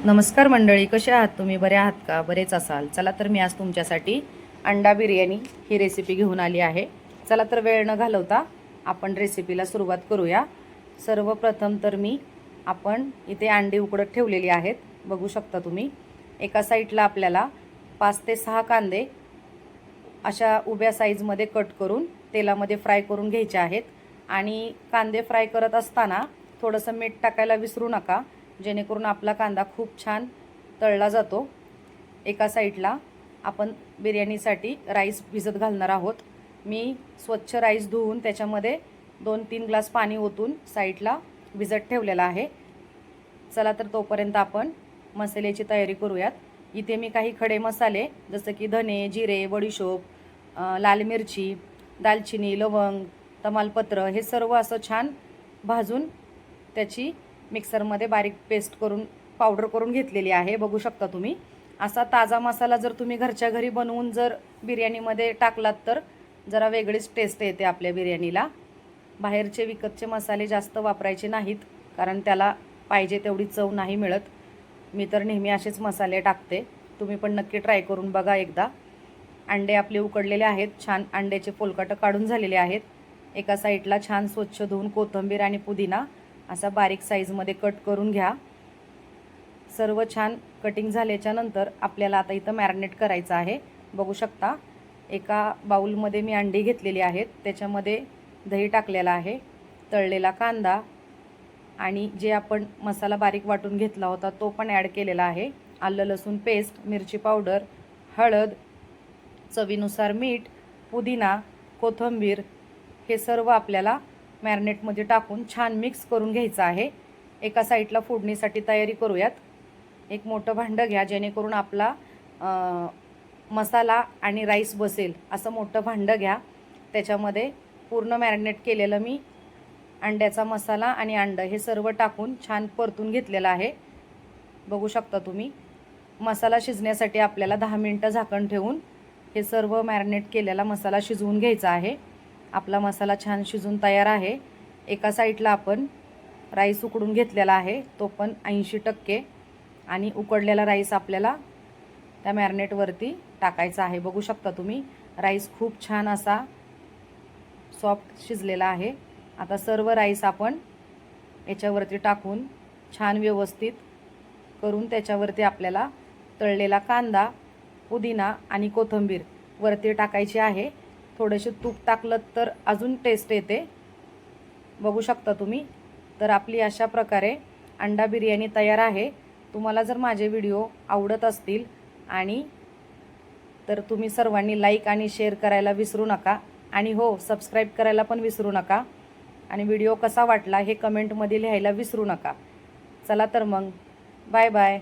नमस्कार मंडळी, कसे आहात तुम्ही? बरे आहात का? बरेच असाल. चला तर मी आज तुमच्यासाठी अंडा बिर्याणी ही रेसिपी घेऊन आली आहे. चला तर वेळ न घालवता आपण रेसिपीला सुरुवात करूया. सर्वप्रथम तर आपण इथे अंडी उकडत ठेवलेली आहेत. बघू शकता तुम्ही. एका साईडला आपल्याला 5 ते 6 कांदे अशा उभ्या साईजमध्ये कट करून तेलामध्ये फ्राय करून घ्यायचे आहेत. आणि कांदे फ्राय करत असताना थोडंसं मीठ टाकायला विसरू नका, जेणेकरून आपला कांदा खूप छान तळला जातो. एका साईडला आपण बिर्याणीसाठी राईस भिजत घालणार आहोत. मी स्वच्छ राईस धुवून त्याच्यामध्ये 2-3 ग्लास पाणी ओतून साईडला भिजत ठेवलेला आहे. चला तर तोपर्यंत आपण मसाल्याची तयारी करूयात. इथे मी काही खडे मसाले जसं की धने, जिरे, बडीशोप, लाल मिरची, दालचिनी, लवंग, तमालपत्र हे सर्व असं छान भाजून त्याची मिक्सरमध्ये बारीक पेस्ट करून पावडर करून घेतलेली आहे. बघू शकता तुम्ही. असा ताजा मसाला जर तुम्ही घरच्या घरी बनवून जर बिर्याणीमध्ये टाकलात तर जरा वेगळीच टेस्ट येते आपल्या बिर्याणीला. बाहेरचे विकतचे मसाले जास्त वापरायचे नाहीत, कारण त्याला पाहिजे तेवढी चव नाही मिळत. मी तर नेहमी असेच मसाले टाकते. तुम्ही पण नक्की ट्राय करून बघा एकदा. अंडे आपले उकडलेले आहेत. छान अंड्याचे फोलकाटं काढून झालेले आहेत. एका साईडला छान स्वच्छ धुवून कोथिंबीर आणि पुदिना असा बारीक साईजमध्ये कट करून घ्या. सर्व छान कटिंग झाल्याच्या नंतर आपल्याला आता इथं मॅरिनेट करायचं आहे. बघू शकता. एका बाउलमध्ये मी अंडी घेतलेली आहेत. त्याच्यामध्ये दही टाकलेला आहे, तळलेला कांदा आणि जे आपण मसाला बारीक वाटून घेतला होता तो पण ॲड केलेला आहे. आलं लसूण पेस्ट, मिरची पावडर, हळद, चवीनुसार मीठ, पुदिना, कोथिंबीर हे सर्व आपल्याला मॅरिनेटमध्ये टाकून छान मिक्स करून घ्यायचं आहे. एका साईडला फोडणीसाठी तयारी करूयात. एक मोठं भांडं घ्या, जेणेकरून आपला मसाला आणि राईस बसेल असं मोठं भांडं घ्या. त्याच्यामध्ये पूर्ण मॅरिनेट केलेलं मी अंड्याचा मसाला आणि अंडं हे सर्व टाकून छान परतून घेतलेलं आहे. बघू शकता तुम्ही. मसाला शिजण्यासाठी आपल्याला 10 मिनटं झाकण ठेवून हे सर्व मॅरिनेट केलेला मसाला शिजवून घ्यायचा आहे. आपला मसाला छान शिजून तयार आहे. एका साईडला आपण राईस उकडून घेतलेला आहे, तो पण 80% आणि उकडलेला राईस आपल्याला त्या मॅरिनेटवरती टाकायचा आहे. बघू शकता तुम्ही. राईस खूप छान असा सॉफ्ट शिजलेला आहे. आता सर्व राईस आपण याच्यावरती टाकून छान व्यवस्थित करून त्याच्यावरती आपल्याला तळलेला कांदा, पुदिना आणि कोथिंबीर वरती टाकायची आहे. थोडेसे तूप टाकलं तर अजून टेस्ट येते. बघू शकता तुम्ही. तर आपली अशा प्रकारे अंडा बिर्याणी तयार आहे. तुम्हाला जर माझे व्हिडिओ आवडत असतील आणि तर तुम्ही सर्वांनी लाईक आणि शेअर करायला विसरू नका. आणि हो, सबस्क्राईब करायला पण विसरू नका. आणि व्हिडिओ कसा वाटला हे कमेंटमध्ये लिहायला विसरू नका. चला तर मग, बाय बाय.